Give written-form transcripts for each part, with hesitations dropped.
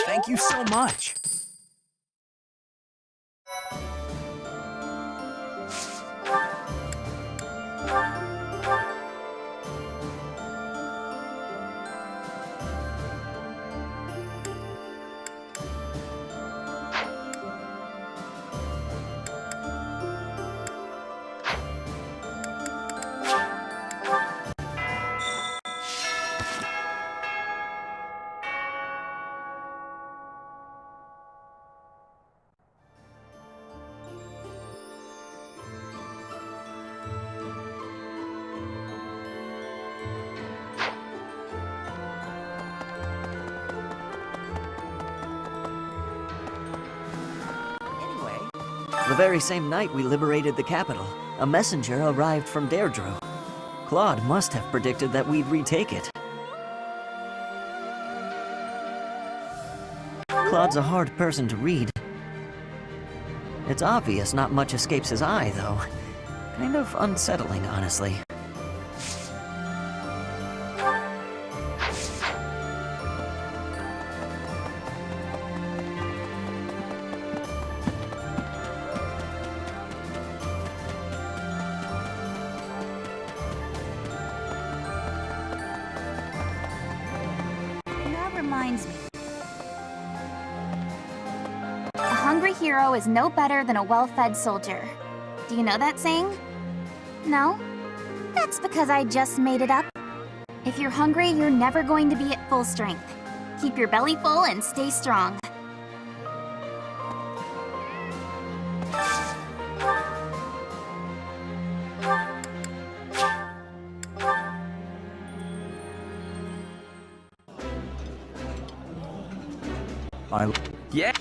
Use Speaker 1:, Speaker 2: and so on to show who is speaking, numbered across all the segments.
Speaker 1: Thank you so much.
Speaker 2: The very same night we liberated the capital, a messenger arrived from Deirdre. Claude must have predicted that we'd retake it. Claude's a hard person to read. It's obvious not much escapes his eye, though. Kind of unsettling, honestly.
Speaker 3: A hungry hero is no better than a well-fed soldier. Do you know that saying? No? That's because I just made it up. If you're hungry, you're never going to be at full strength. Keep your belly full and stay strong.
Speaker 1: Yeah.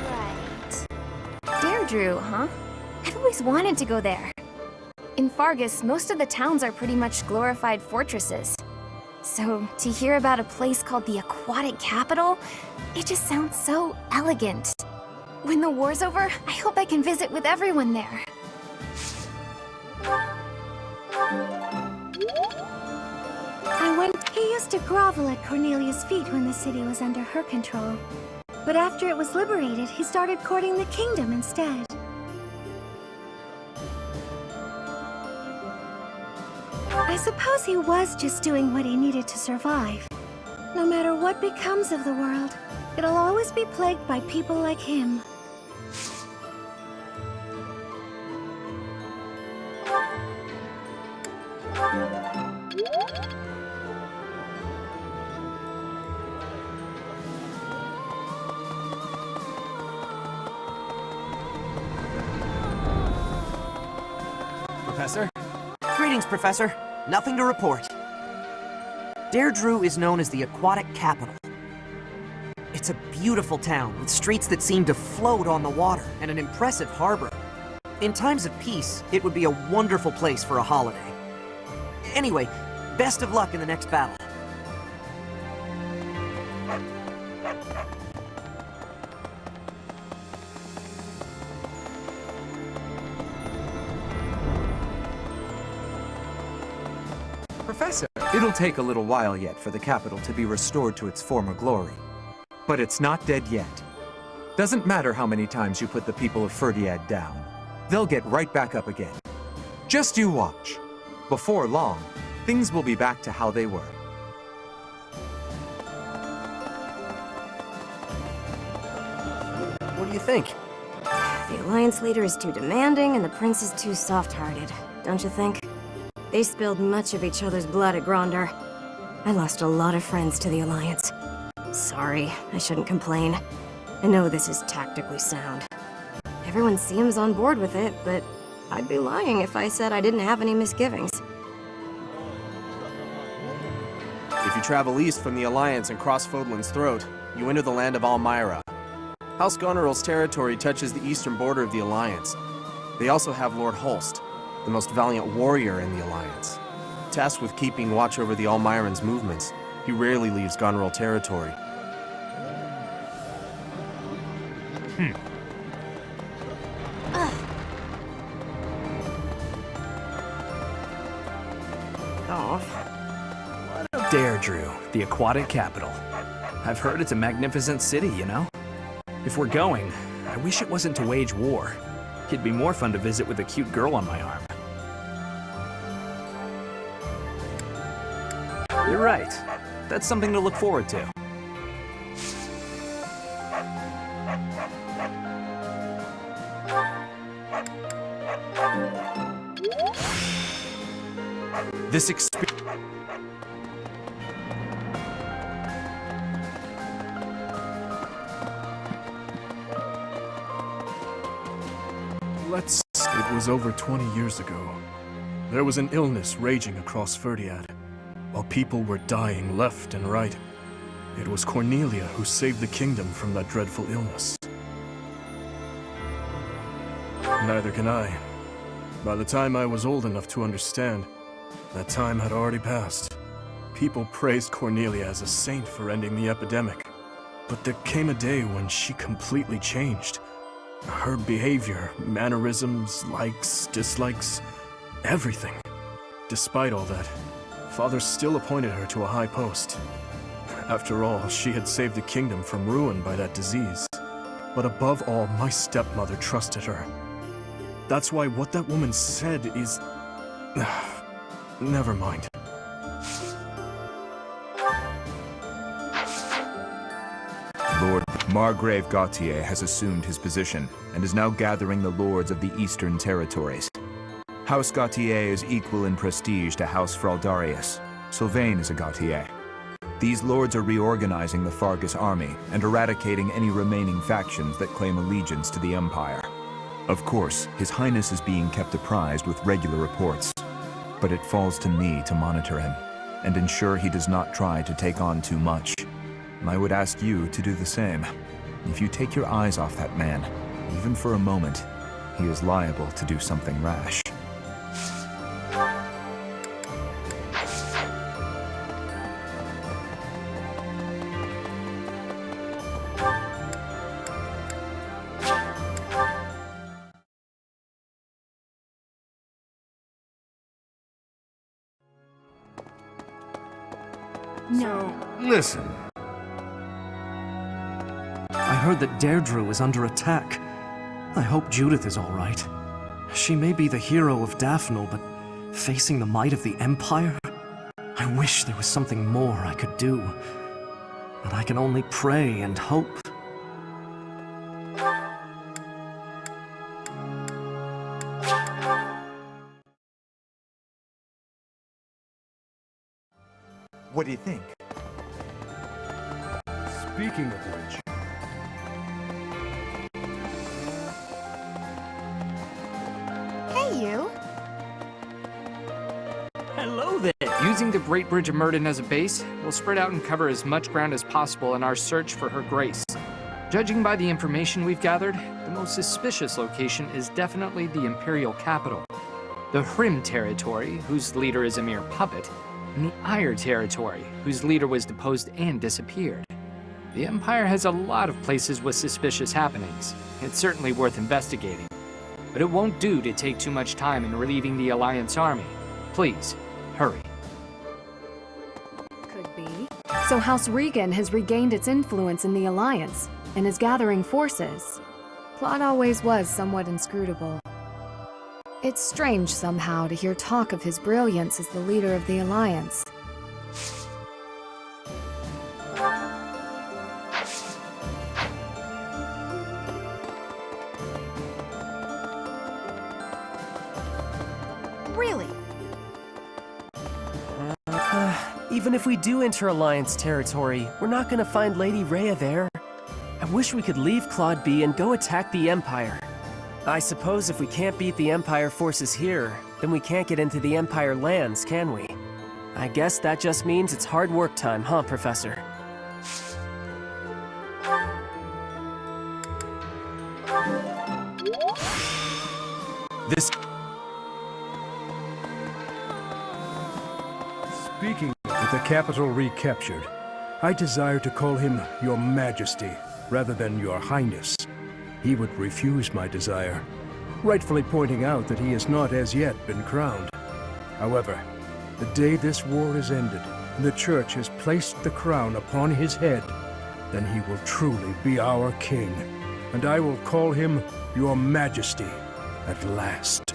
Speaker 4: Right. Deirdre, huh? I've always wanted to go there. In Fargus, most of the towns are pretty much glorified fortresses. So, to hear about a place called the Aquatic Capital, it just sounds so elegant. When the war's over, I hope I can visit with everyone there.
Speaker 5: He used to grovel at Cornelia's feet when the city was under her control. But after it was liberated, he started courting the kingdom instead. I suppose he was just doing what he needed to survive. No matter what becomes of the world, it'll always be plagued by people like him.
Speaker 6: Professor? Greetings, Professor. Nothing to report. Deirdre is known as the Aquatic Capital. It's a beautiful town with streets that seem to float on the water and an impressive harbor. In times of peace, it would be a wonderful place for a holiday. Anyway, best of luck in the next battle.
Speaker 1: Professor.
Speaker 7: It'll take a little while yet for the capital to be restored to its former glory. But it's not dead yet. Doesn't matter how many times you put the people of Ferdiad down. They'll get right back up again. Just you watch. Before long, things will be back to how they were.
Speaker 6: What do you think?
Speaker 8: The Alliance leader is too demanding and the prince is too soft-hearted, don't you think? They spilled much of each other's blood at Gronder. I lost a lot of friends to the Alliance. Sorry, I shouldn't complain. I know this is tactically sound. Everyone seems on board with it, but I'd be lying if I said I didn't have any misgivings.
Speaker 9: If you travel east from the Alliance and cross Fodlan's Throat, you enter the land of Almyra. House Goneril's territory touches the eastern border of the Alliance. They also have Lord Holst, the most valiant warrior in the Alliance. Tasked with keeping watch over the Almyrans' movements, he rarely leaves Goneril territory.
Speaker 8: off.
Speaker 1: Deirdre, the aquatic capital. I've heard it's a magnificent city, you know? If we're going, I wish it wasn't to wage war. It'd be more fun to visit with a cute girl on my arm. You're right. That's something to look forward to.
Speaker 9: This experience. It was over 20 years ago. There was an illness raging across Ferdiad, while people were dying left and right. It was Cornelia who saved the kingdom from that dreadful illness. Neither can I. By the time I was old enough to understand, that time had already passed. People praised Cornelia as a saint for ending the epidemic. But there came a day when she completely changed. Her behavior, mannerisms, likes, dislikes, everything. Despite all that, Father still appointed her to a high post. After all, she had saved the kingdom from ruin by that disease. But above all, my stepmother trusted her. That's why what that woman said is... Never mind.
Speaker 10: Lord Margrave Gautier has assumed his position and is now gathering the lords of the Eastern Territories. House Gautier is equal in prestige to House Fraldarius. Sylvain is a Gautier. These lords are reorganizing the Fargus army and eradicating any remaining factions that claim allegiance to the Empire. Of course, His Highness is being kept apprised with regular reports, but it falls to me to monitor him and ensure he does not try to take on too much. I would ask you to do the same. If you take your eyes off that man, even for a moment, he is liable to do something rash.
Speaker 1: So, listen. I heard that Deirdre is under attack. I hope Judith is all right. She may be the hero of Daphne, but facing the might of the Empire? I wish there was something more I could do. But I can only pray and hope.
Speaker 7: What do you think?
Speaker 11: Speaking of which...
Speaker 3: Hey, you.
Speaker 1: Hello there!
Speaker 12: Using the Great Bridge of Myrden as a base, we'll spread out and cover as much ground as possible in our search for Her Grace. Judging by the information we've gathered, the most suspicious location is definitely the Imperial capital. The Hrim territory, whose leader is a mere puppet, and the Ire territory, whose leader was deposed and disappeared. The Empire has a lot of places with suspicious happenings. It's certainly worth investigating. But it won't do to take too much time in relieving the Alliance army. Please, hurry.
Speaker 4: Could be. So House Regan has regained its influence in the Alliance and is gathering forces. Plot always was somewhat inscrutable. It's strange somehow to hear talk of his brilliance as the leader of the Alliance.
Speaker 3: Really?
Speaker 6: Even if we do enter Alliance territory, we're not gonna find Lady Rhea there. I wish we could leave Claude be and go attack the Empire. I suppose if we can't beat the Empire forces here, then we can't get into the Empire lands, can we? I guess that just means it's hard work time, huh, Professor?
Speaker 11: Speaking of the capital recaptured, I desire to call him Your Majesty rather than Your Highness. He would refuse my desire, rightfully pointing out that he has not as yet been crowned. However, The day this war is ended, and the Church has placed the crown upon his head, then he will truly be our king, and I will call him Your Majesty at last.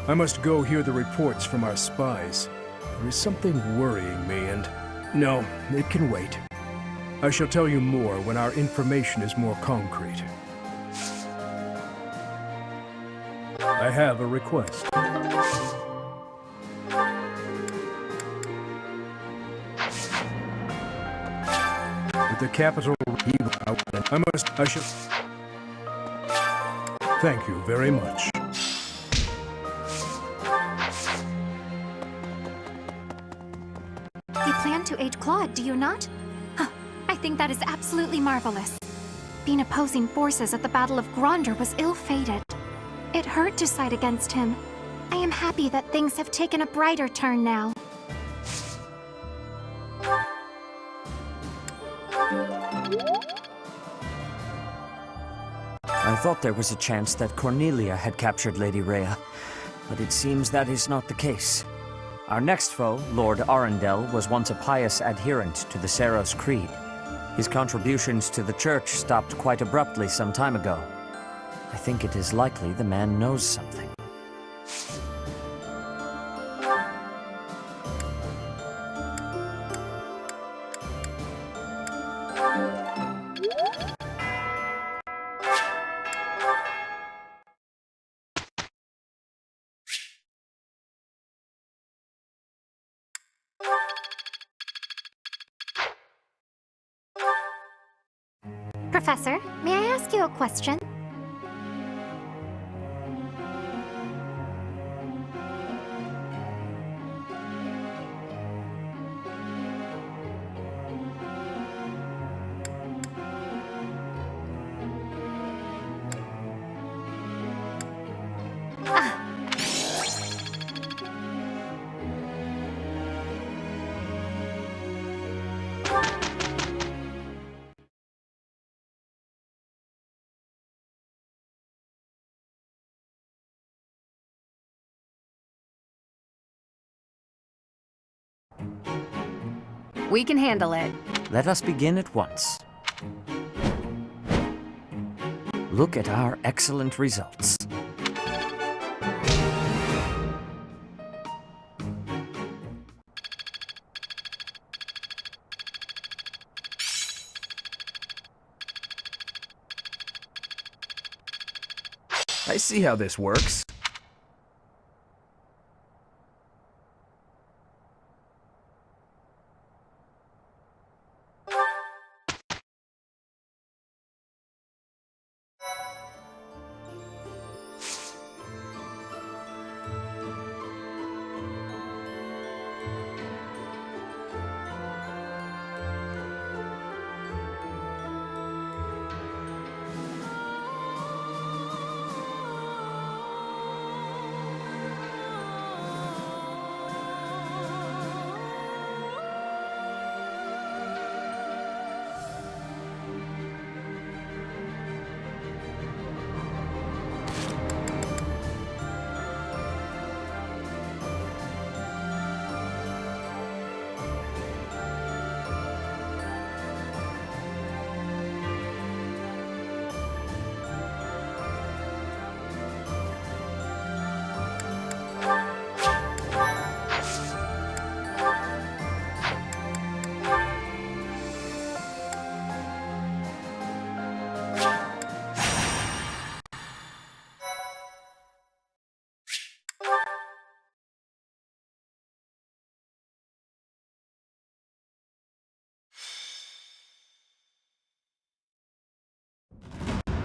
Speaker 11: I must go hear the reports from our spies. There is something worrying me, and... No, it can wait. I shall tell you more when our information is more concrete. I have a request. With the capital I shall... Thank you very much.
Speaker 5: You plan to aid Claude, do you not? Huh, I think that is absolutely marvelous. Being opposing forces at the Battle of Gronder was ill-fated. It hurt to side against him. I am happy that things have taken a brighter turn now.
Speaker 2: I thought there was a chance that Cornelia had captured Lady Rhea, but it seems that is not the case. Our next foe, Lord Arundel, was once a pious adherent to the Seros Creed. His contributions to the Church stopped quite abruptly some time ago. I think it is likely the man knows something.
Speaker 5: Professor, may I ask you a question?
Speaker 4: We can handle it.
Speaker 2: Let us begin at once. Look at our excellent results.
Speaker 9: I see how this works.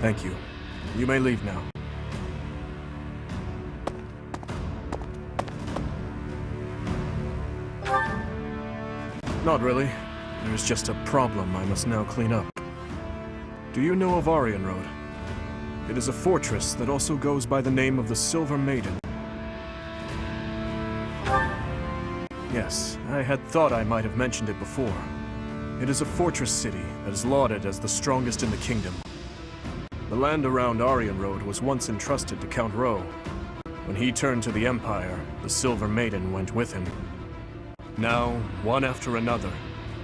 Speaker 9: Thank you. You may leave now. Not really. There's just a problem I must now clean up. Do you know of Aryan Road? It is a fortress that also goes by the name of the Silver Maiden. Yes, I had thought I might have mentioned it before. It is a fortress city that is lauded as the strongest in the kingdom. The land around Aryan Road was once entrusted to Count Rowe. When he turned to the Empire, the Silver Maiden went with him.
Speaker 1: Now, one after another,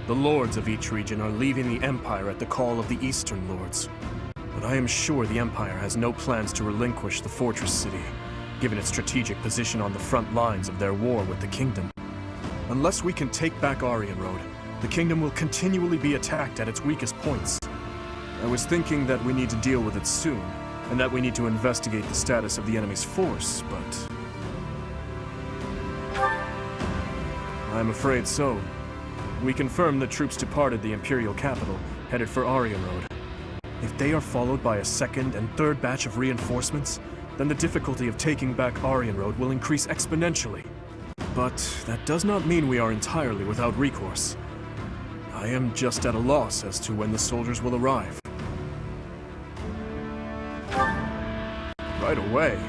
Speaker 1: the lords of each region are leaving the Empire at the call of the Eastern Lords. But I am sure the Empire has no plans to relinquish the fortress city, given its strategic position on the front lines of their war with the Kingdom. Unless we can take back Aryan Road, the Kingdom will continually be attacked at its weakest points. I was thinking that we need to deal with it soon, and that we need to investigate the status of the enemy's force, but... I'm afraid so. We confirmed the troops departed the Imperial capital, headed for Aryan Road. If they are followed by a second and third batch of reinforcements, then the difficulty of taking back Aryan Road will increase exponentially. But that does not mean we are entirely without recourse. I am just at a loss as to when the soldiers will arrive. Right away.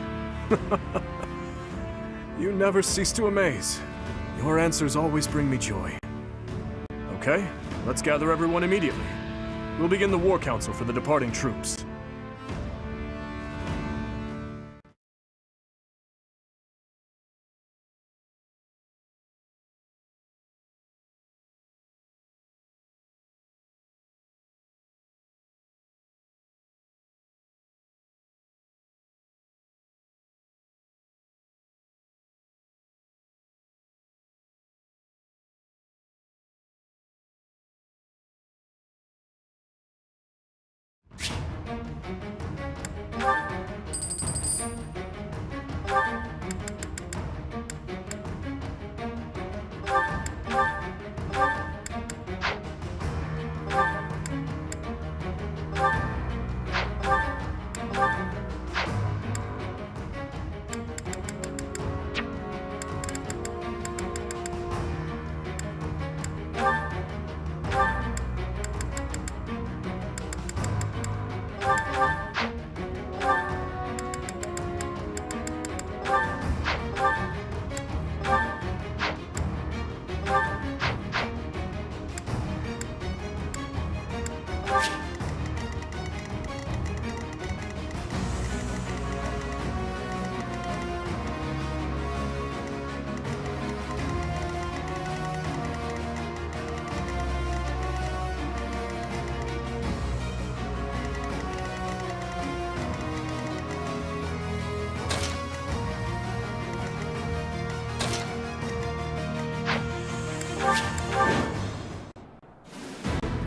Speaker 1: You never cease to amaze. Your answers always bring me joy. Okay, let's gather everyone immediately. We'll begin the war council for the departing troops.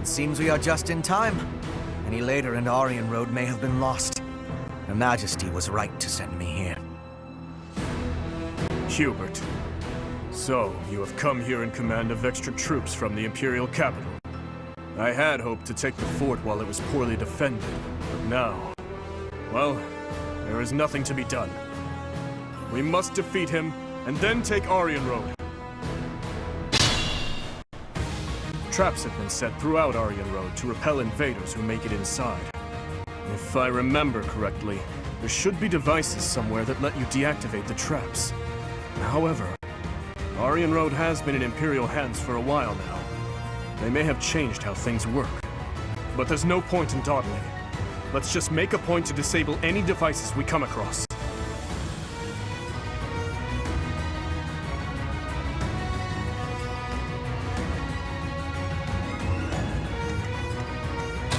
Speaker 6: Seems we are just in time. Any later and Aryan Road may have been lost. Her Majesty was right to send me here.
Speaker 1: Hubert. So, you have come here in command of extra troops from the Imperial capital. I had hoped to take the fort while it was poorly defended, but now... well, there is nothing to be done. We must defeat him, and then take Aryan Road. Traps have been set throughout Aryan Road to repel invaders who make it inside. If I remember correctly, there should be devices somewhere that let you deactivate the traps. However, Aryan Road has been in Imperial hands for a while now. They may have changed how things work. But there's no point in dawdling. Let's just make a point to disable any devices we come across.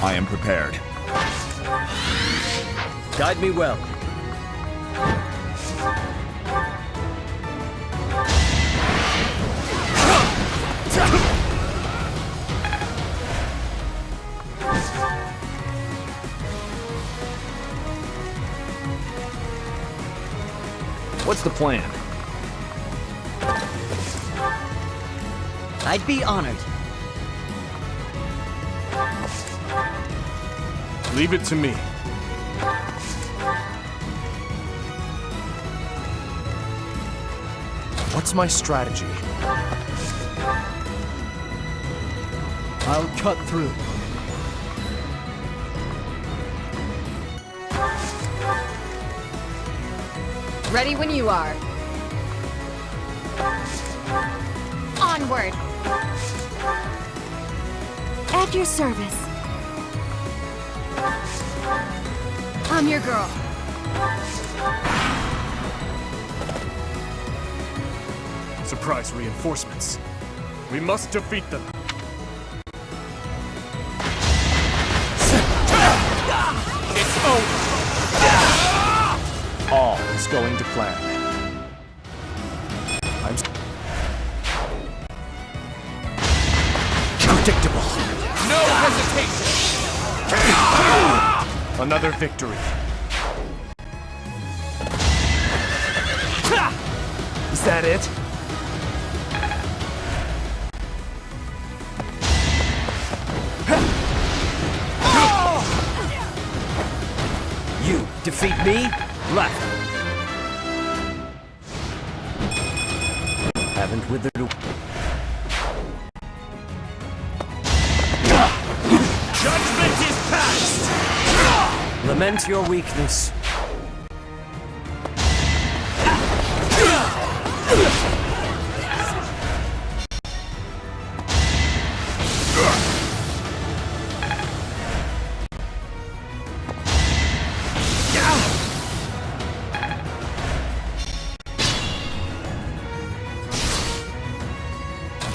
Speaker 10: I am prepared.
Speaker 6: Guide me well.
Speaker 1: What's the plan?
Speaker 6: I'd be honored.
Speaker 1: Leave it to me.
Speaker 9: What's my strategy?
Speaker 6: I'll cut through.
Speaker 4: Ready when you are.
Speaker 5: Onward!
Speaker 4: At your service. I'm your girl.
Speaker 1: Surprise reinforcements.
Speaker 11: We must defeat them.
Speaker 1: It's over! All is going to plan. I'm predictable.
Speaker 11: No hesitation!
Speaker 1: Another victory. Is that it?
Speaker 2: You defeat me? Left. Haven't withered away.
Speaker 1: Judgment is passed!
Speaker 2: Lament your weakness.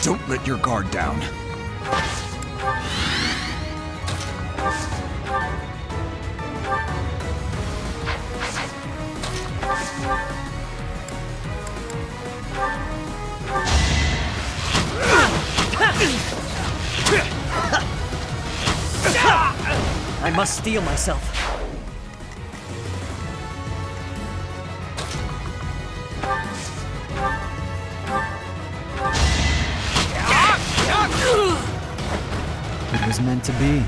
Speaker 10: Don't let your guard down.
Speaker 2: I must steel myself.
Speaker 1: It was meant to be.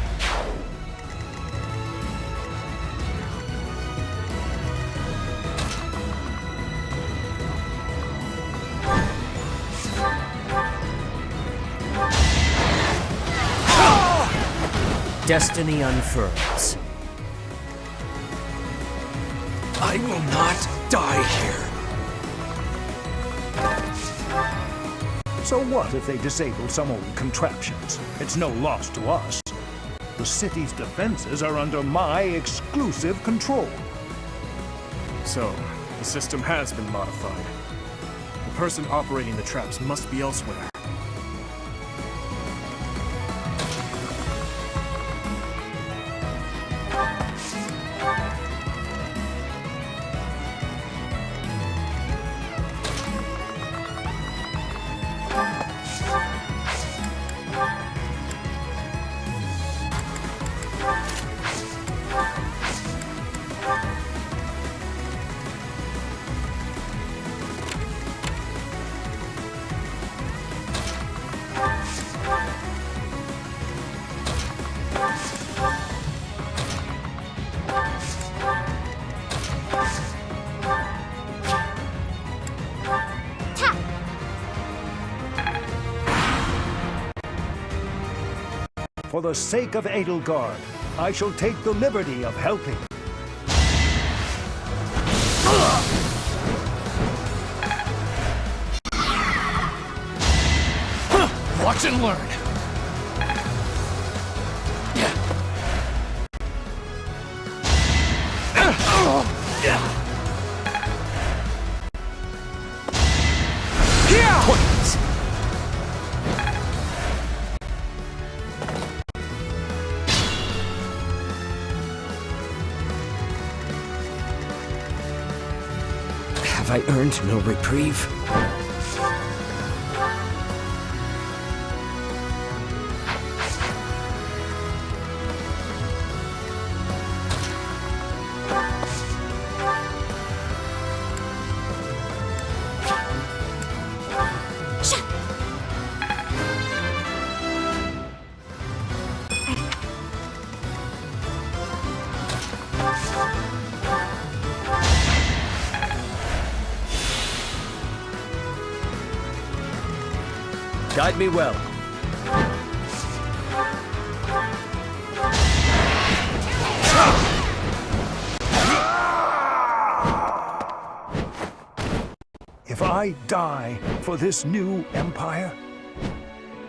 Speaker 2: Destiny unfurls.
Speaker 10: I will not die here.
Speaker 11: So what if they disable some old contraptions? It's no loss to us. The city's defenses are under my exclusive control.
Speaker 1: So, the system has been modified. The person operating the traps must be elsewhere.
Speaker 11: For the sake of Edelgard, I shall take the liberty of helping.
Speaker 1: Watch and learn!
Speaker 2: Have I earned no reprieve? Guide me well.
Speaker 11: If I die for this new empire,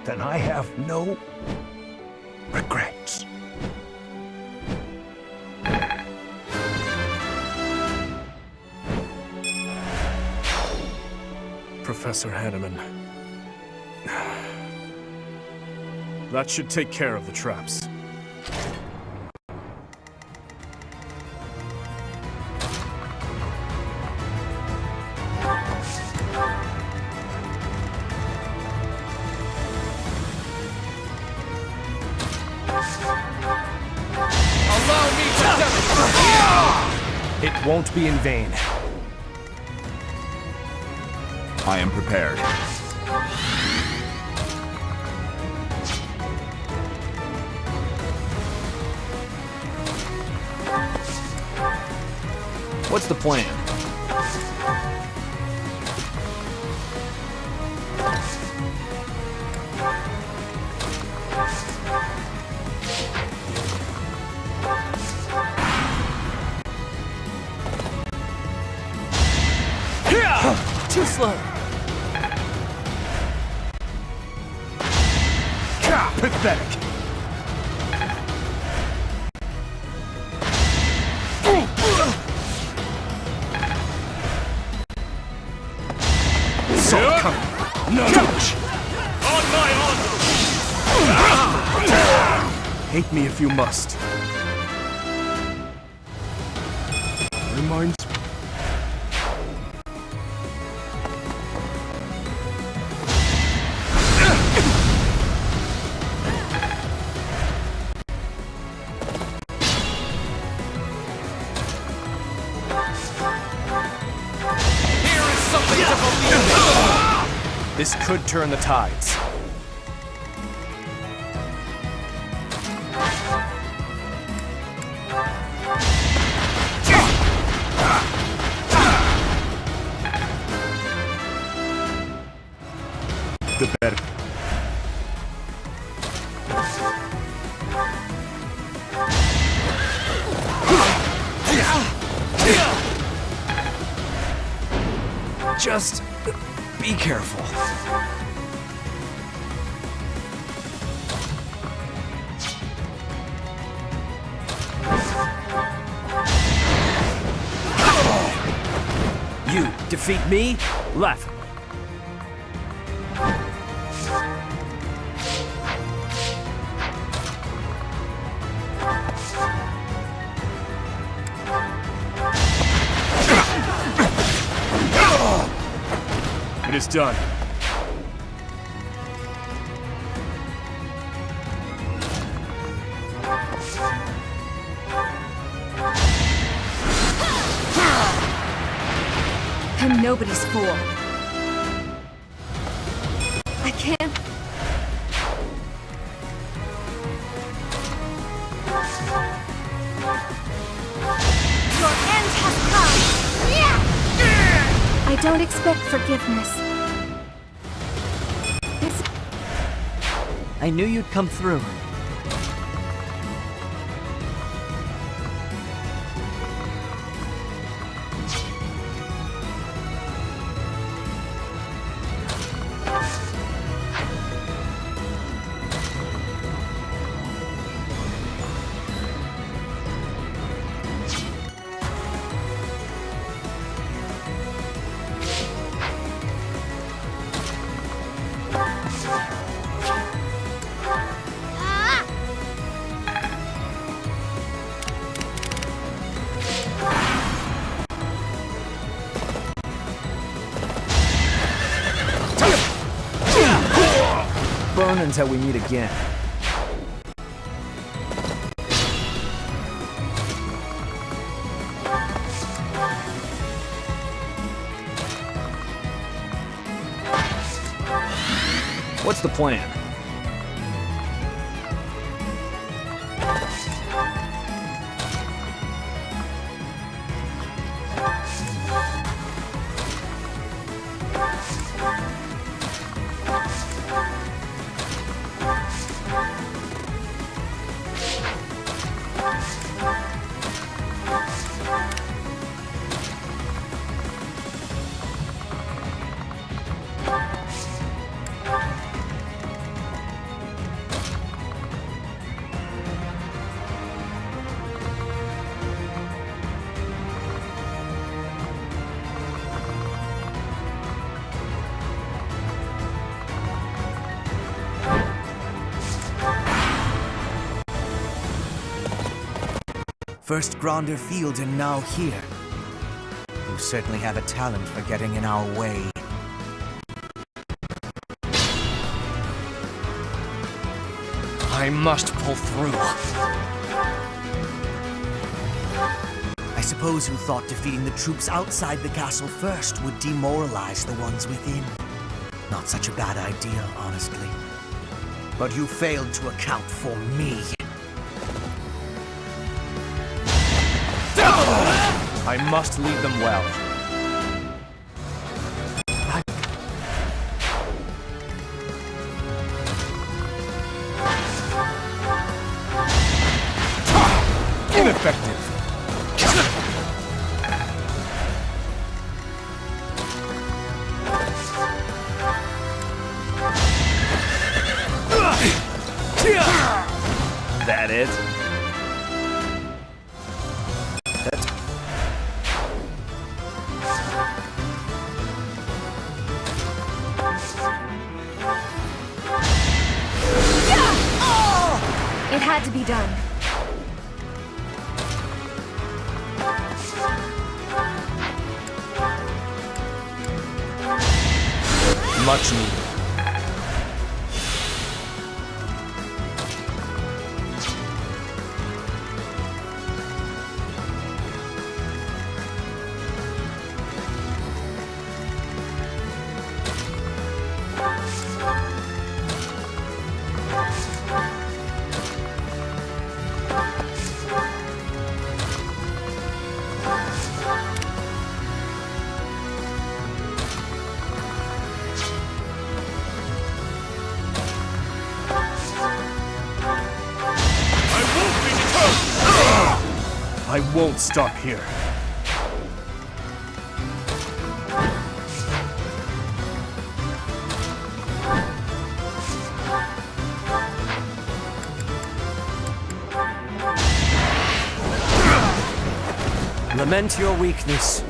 Speaker 11: then I have no regrets.
Speaker 1: Professor Hanneman.
Speaker 11: That should take care of the traps.
Speaker 13: It won't be in vain.
Speaker 10: I am prepared.
Speaker 13: What's the plan?
Speaker 6: Too slow.
Speaker 13: Pathetic. Saw it coming. No touch. On my honor. Hate me if you must.
Speaker 11: Reminds
Speaker 13: This could turn the tides. The better. Just be careful.
Speaker 2: You defeat me? Left.
Speaker 13: It is done.
Speaker 4: I'm nobody's fool. I can't...
Speaker 5: Your end has come! I don't expect forgiveness.
Speaker 6: I knew you'd come through.
Speaker 13: Burn until we meet again. What's the plan?
Speaker 14: First Gronder Field and now here. You certainly have a talent for getting in our way.
Speaker 13: I must pull through.
Speaker 14: I suppose you thought defeating the troops outside the castle first would demoralize the ones within. Not such a bad idea, honestly. But you failed to account for me.
Speaker 13: I must lead them well. Ineffective. That it?
Speaker 4: It had to be done.
Speaker 13: Much needed. I won't stop here.
Speaker 2: Lament your weakness.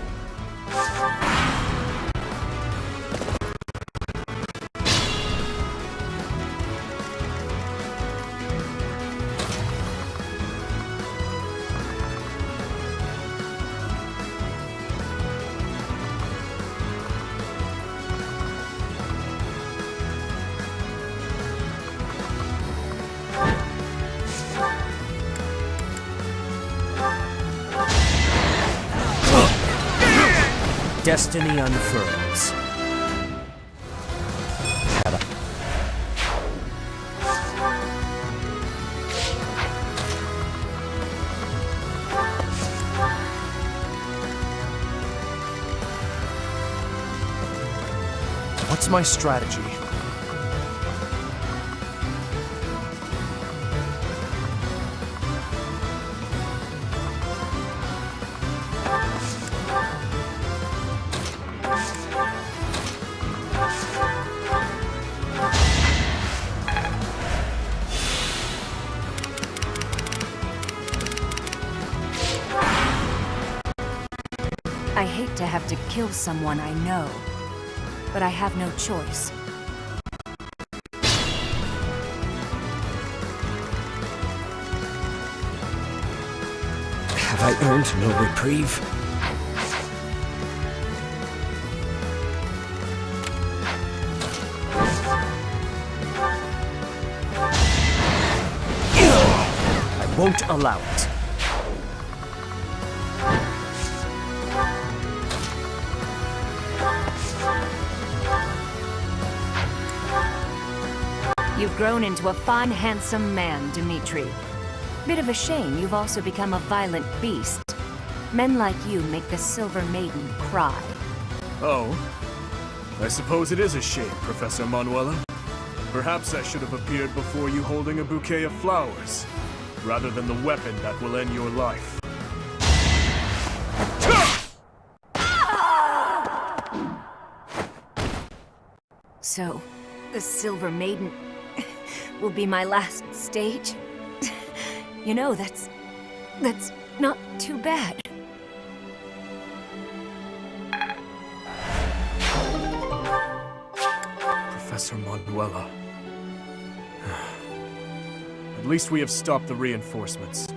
Speaker 2: Destiny unfurls.
Speaker 13: What's my strategy?
Speaker 15: I hate to have to kill someone I know, but I have no choice.
Speaker 2: Have I earned no reprieve? I won't allow it.
Speaker 15: You've grown into a fine, handsome man, Dimitri. Bit of a shame you've also become a violent beast. Men like you make the Silver Maiden cry.
Speaker 13: Oh? I suppose it is a shame, Professor Manuela. Perhaps I should have appeared before you holding a bouquet of flowers, rather than the weapon that will end your life.
Speaker 15: So, the Silver Maiden will be my last stage? You know, that's not too bad.
Speaker 13: Professor Manuela. At least we have stopped the reinforcements.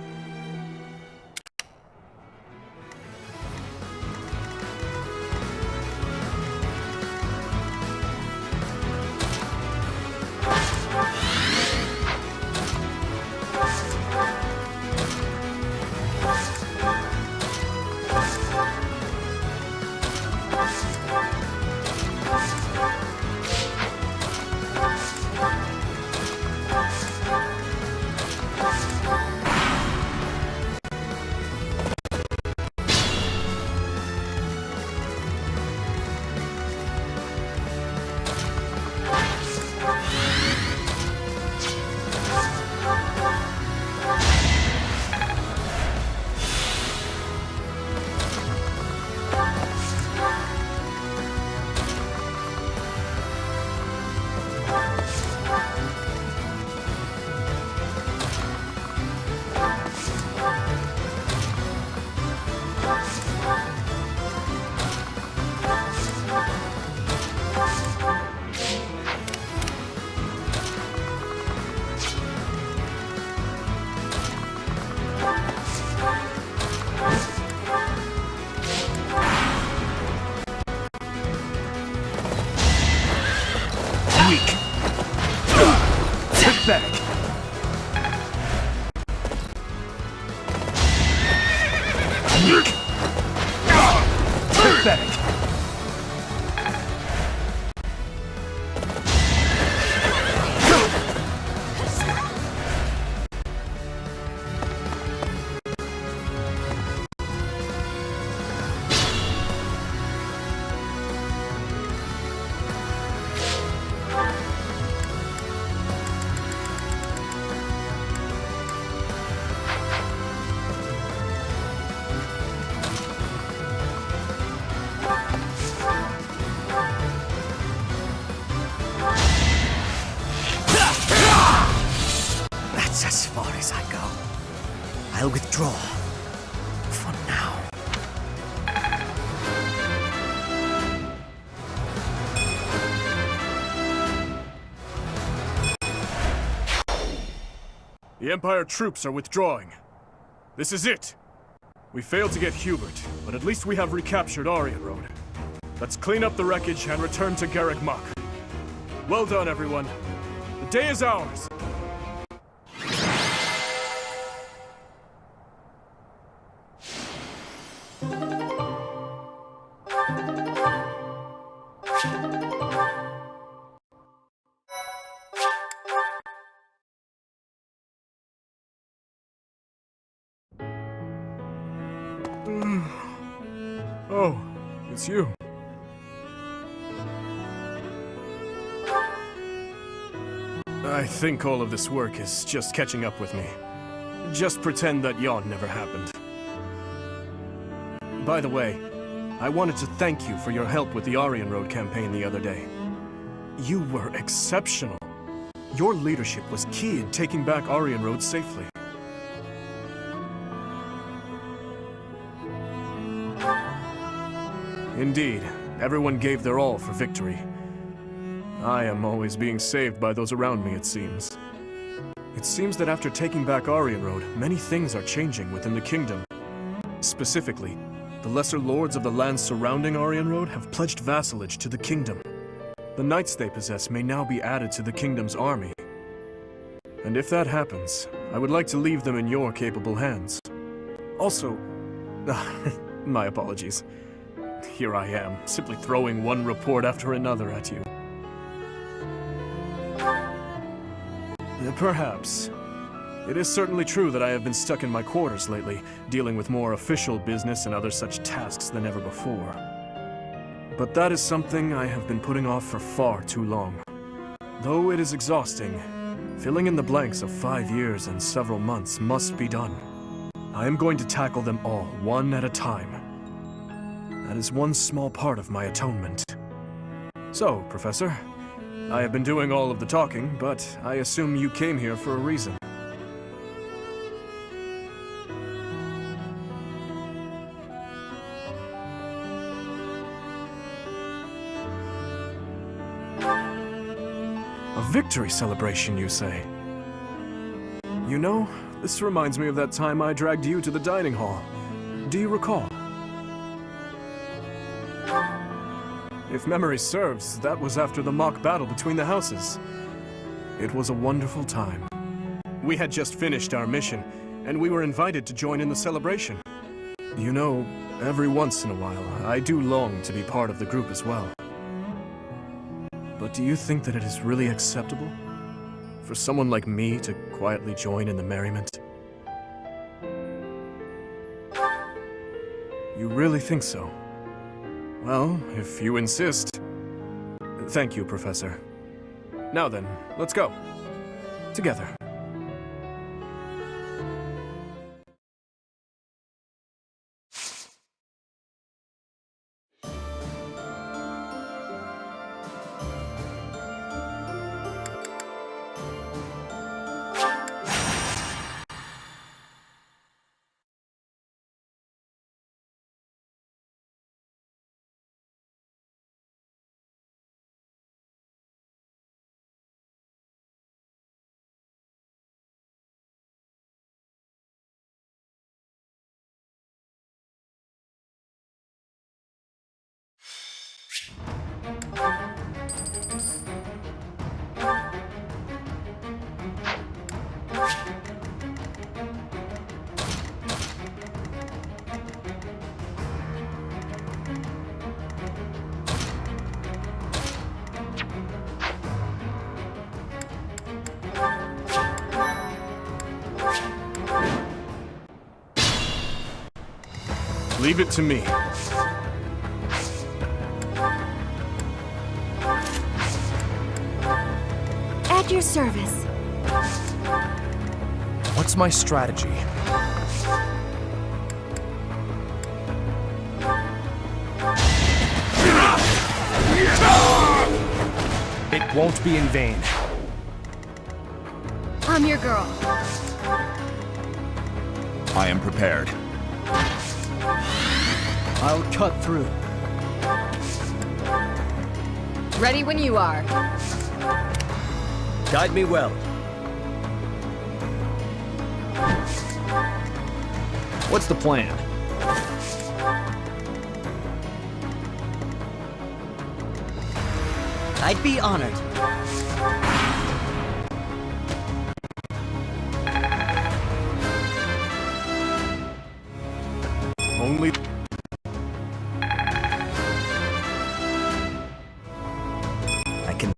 Speaker 13: Weak. Pathetic. Weak. Pathetic.
Speaker 14: That's as far as I go. I'll withdraw. For now.
Speaker 13: The Empire troops are withdrawing. This is it. We failed to get Hubert, but at least we have recaptured Aryan Road. Let's clean up the wreckage and return to Garreg Mach. Well done, everyone. The day is ours. Oh, it's you. I think all of this work is just catching up with me. Just pretend that yawn never happened. By the way, I wanted to thank you for your help with the Aryan Road campaign the other day. You were exceptional. Your leadership was key in taking back Aryan Road safely. Indeed, everyone gave their all for victory. I am always being saved by those around me, it seems. It seems that after taking back Aryan Road, many things are changing within the kingdom. Specifically, the lesser lords of the lands surrounding Aryan Road have pledged vassalage to the kingdom. The knights they possess may now be added to the kingdom's army. And if that happens, I would like to leave them in your capable hands. Also, my apologies. Here I am, simply throwing one report after another at you. Perhaps. It is certainly true that I have been stuck in my quarters lately, dealing with more official business and other such tasks than ever before. But that is something I have been putting off for far too long. Though it is exhausting, filling in the blanks of 5 years and several months must be done. I am going to tackle them all, one at a time. That is one small part of my atonement. So, Professor, I have been doing all of the talking, but I assume you came here for a reason. A victory celebration, you say? You know, this reminds me of that time I dragged you to the dining hall. Do you recall? If memory serves, that was after the mock battle between the houses. It was a wonderful time. We had just finished our mission, and we were invited to join in the celebration. You know, every once in a while, I do long to be part of the group as well. But do you think that it is really acceptable for someone like me to quietly join in the merriment? You really think so? Well, if you insist. Thank you, Professor. Now then, let's go. Together. Leave it to me.
Speaker 4: At your service.
Speaker 1: What's my strategy? It won't be in vain.
Speaker 4: I'm your girl.
Speaker 10: I am prepared.
Speaker 1: I'll cut through.
Speaker 15: Ready when you are.
Speaker 1: Guide me well. What's the plan?
Speaker 6: I'd be honored.
Speaker 13: Only...
Speaker 6: I can...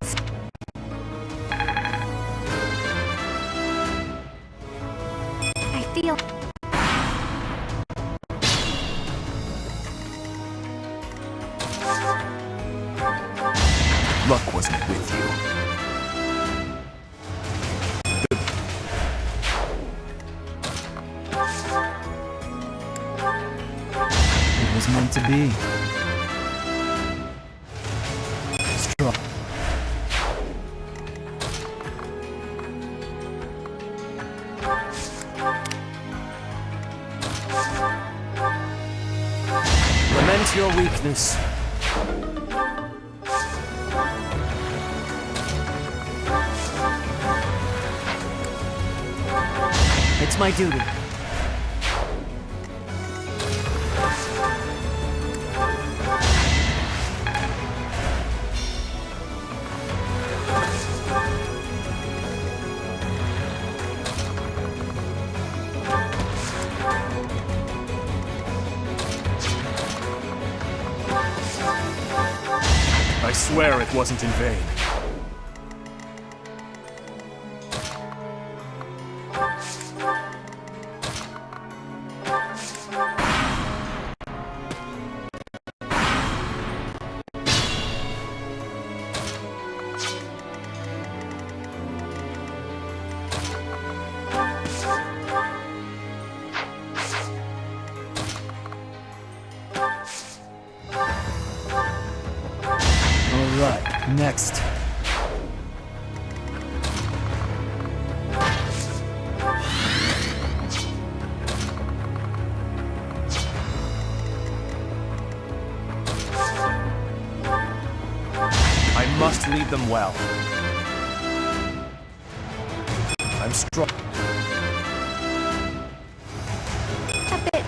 Speaker 5: I feel...
Speaker 10: Luck wasn't with you.
Speaker 6: It was meant to be. Strong.
Speaker 1: Lament your weakness.
Speaker 6: It's my duty.
Speaker 13: I swear it wasn't in vain.
Speaker 1: Alright, next. I must lead them well. I'm strong.
Speaker 5: a bit...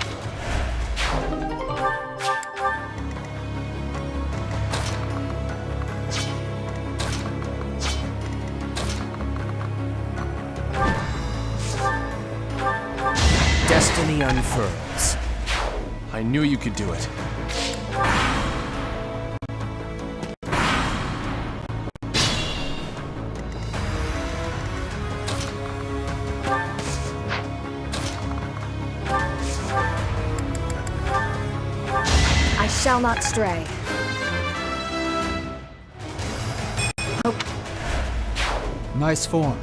Speaker 1: Destiny unfurls.
Speaker 13: I knew you could do it.
Speaker 4: I shall not stray.
Speaker 1: Nice form.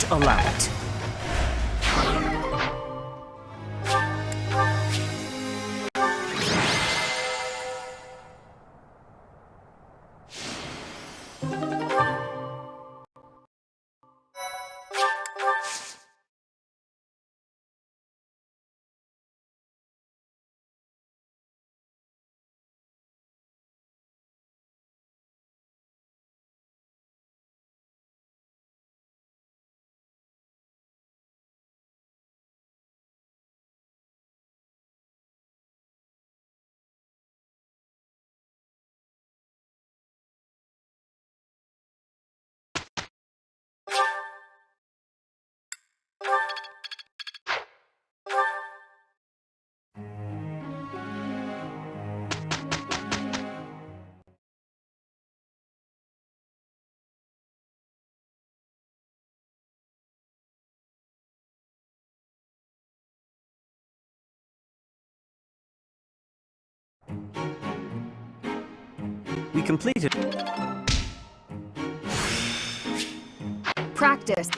Speaker 2: won't allow it. We completed.
Speaker 4: Practice.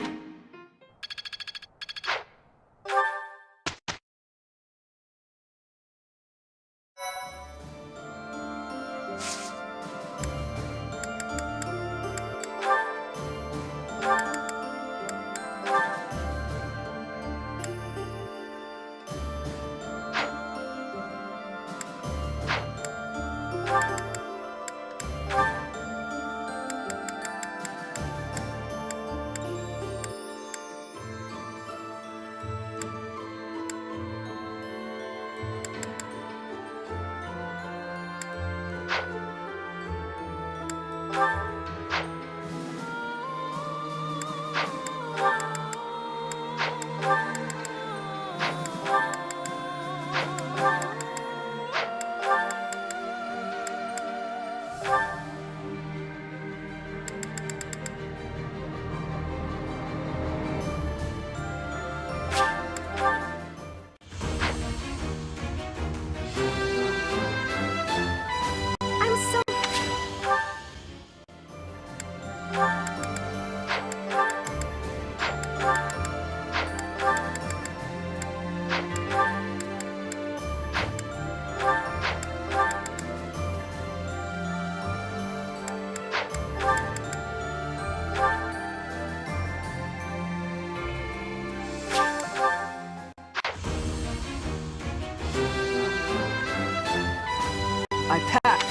Speaker 6: I packed.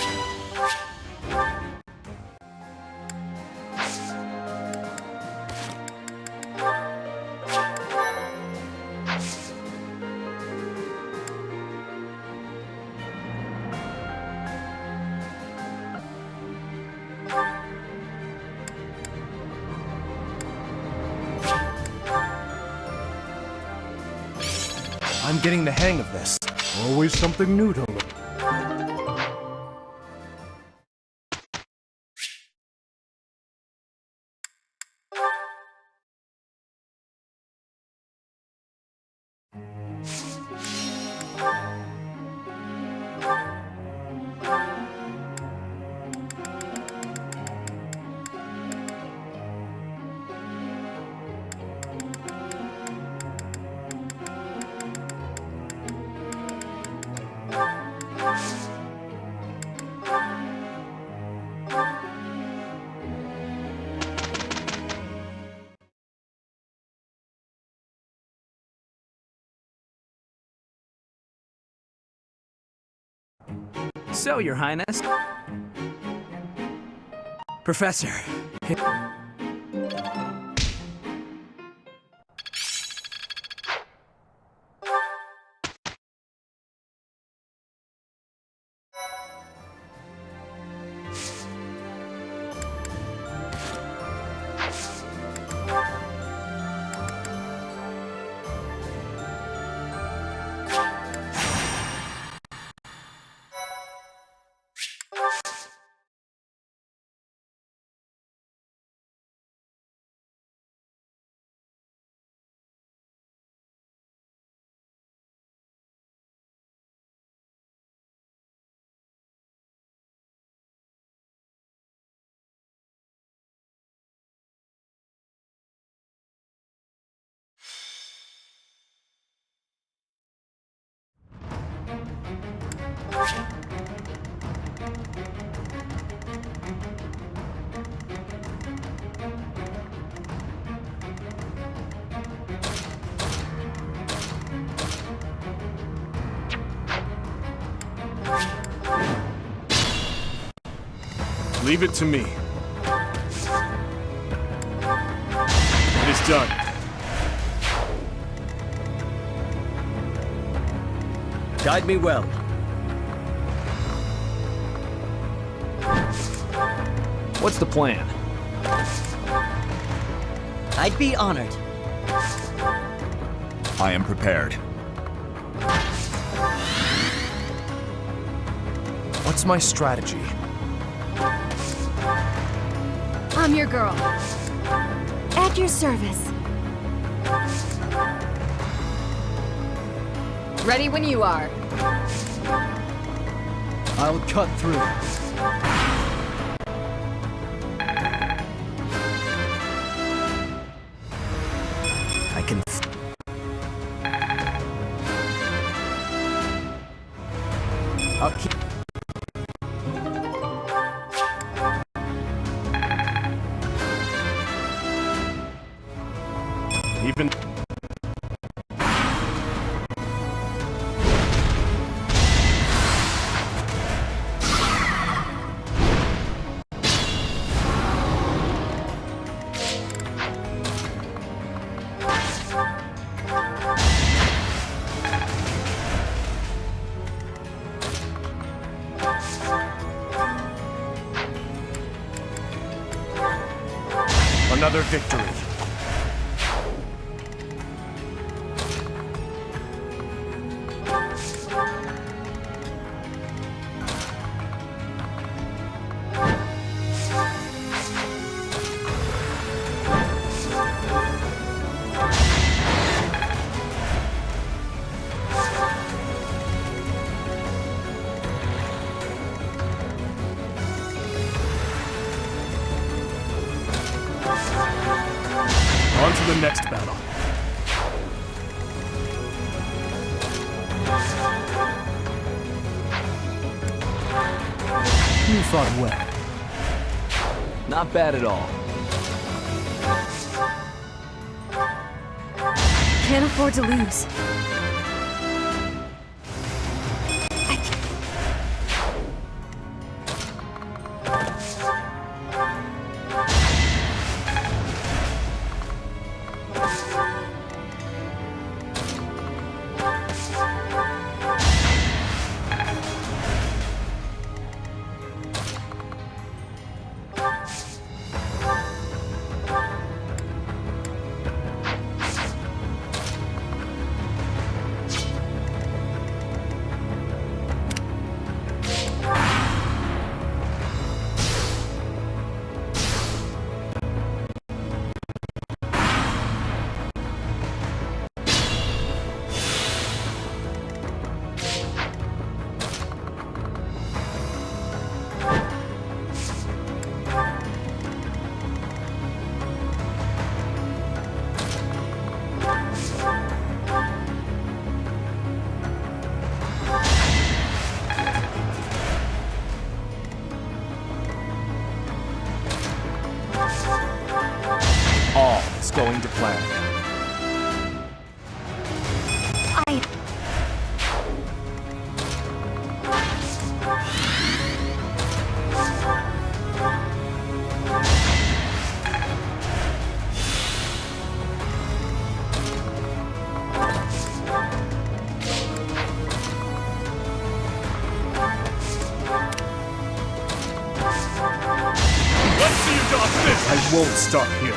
Speaker 13: I'm getting the hang of this.
Speaker 11: Always something new to learn.
Speaker 6: So, Your Highness. Professor.
Speaker 13: Leave it to me. It is done.
Speaker 14: Guide me well.
Speaker 1: What's the plan?
Speaker 14: I'd be honored.
Speaker 10: I am prepared.
Speaker 1: What's my strategy?
Speaker 4: I'm your girl.
Speaker 5: At your service.
Speaker 4: Ready when you are.
Speaker 1: I'll cut through.
Speaker 14: I can... I'll keep...
Speaker 13: Even... Another victory. On to the next battle.
Speaker 1: You fought well. Not bad at all.
Speaker 4: Can't afford to lose.
Speaker 1: All is going to plan.
Speaker 13: Let's see you dodge this! I won't stop here.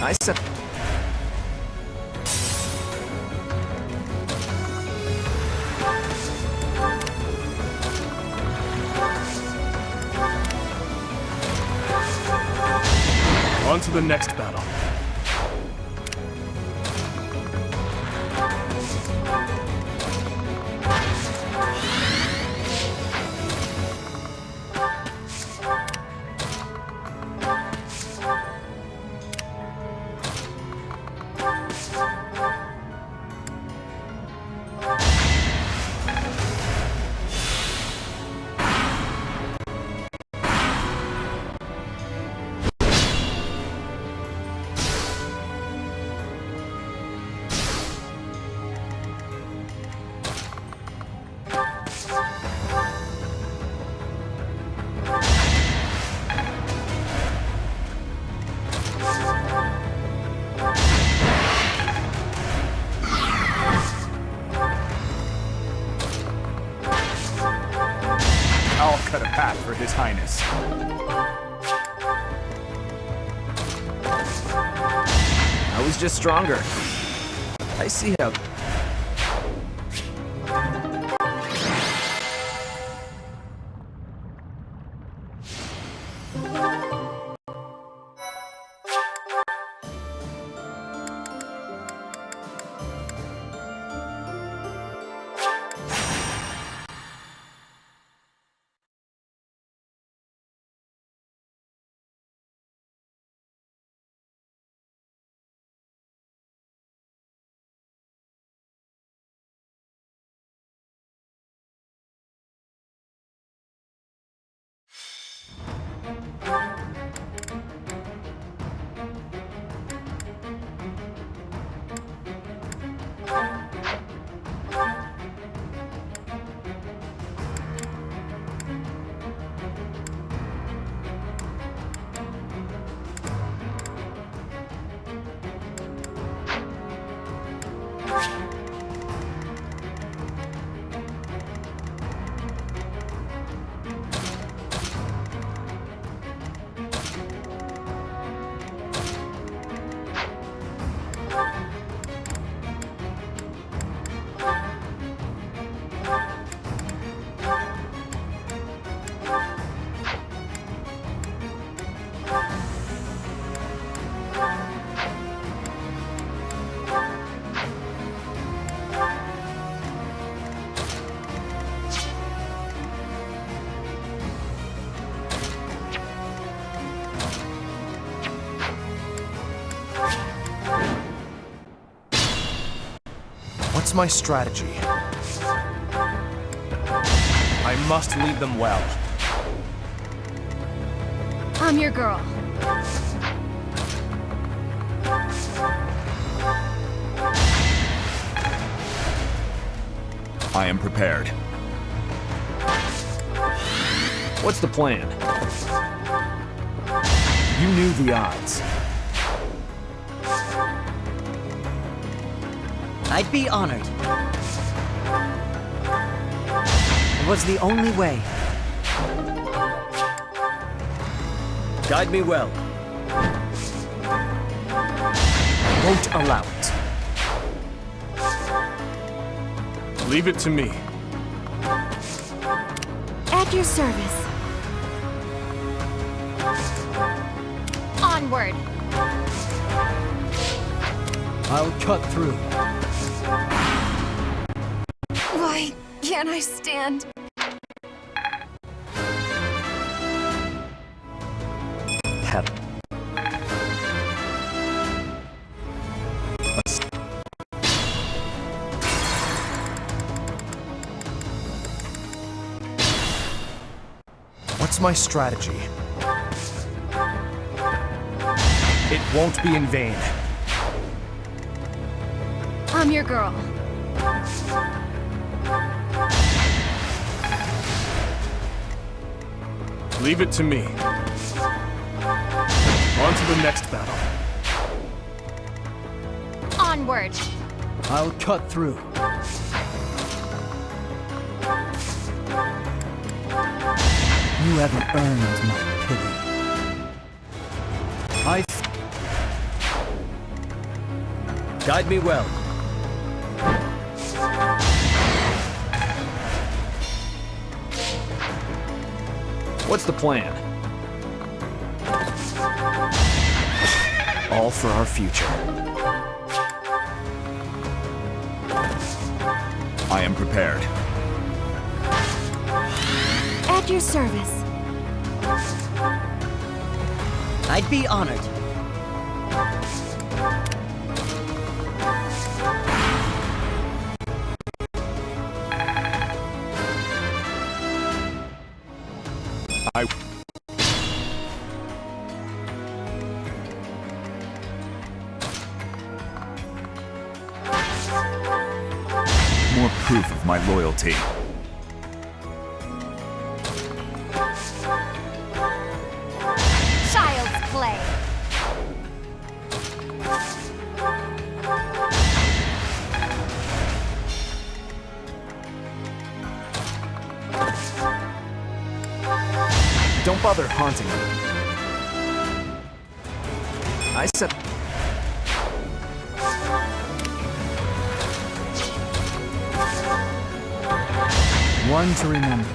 Speaker 1: I said...
Speaker 13: On to the next battle.
Speaker 9: was just stronger. I see how...
Speaker 16: What's my strategy? I must lead them well.
Speaker 4: I'm your girl.
Speaker 10: I am prepared.
Speaker 1: What's the plan? You knew the odds.
Speaker 6: I'd be honored. It was the only way. Guide me well. Won't allow it.
Speaker 13: Leave it to me.
Speaker 4: At your service.
Speaker 5: Onward.
Speaker 1: I'll cut through.
Speaker 4: Why can't I stand?
Speaker 1: Heaven.
Speaker 16: What's my strategy? It won't be in vain.
Speaker 4: I'm your girl.
Speaker 13: Leave it to me. On to the next battle.
Speaker 5: Onward.
Speaker 1: I'll cut through. You haven't earned my pity. Guide me well. What's the plan? All for our future.
Speaker 10: I am prepared.
Speaker 4: At your service.
Speaker 6: I'd be honored.
Speaker 10: More proof of my loyalty.
Speaker 5: Child's play.
Speaker 16: Don't bother haunting me. I said...
Speaker 17: One to remember.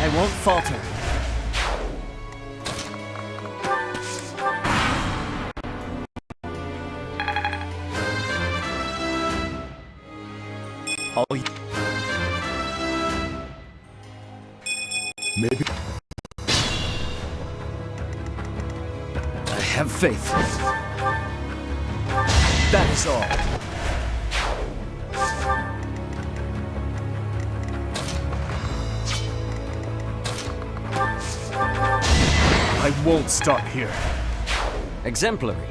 Speaker 6: I won't falter.
Speaker 16: Maybe.
Speaker 6: I have faith. That is all.
Speaker 13: I won't stop here.
Speaker 2: Exemplary.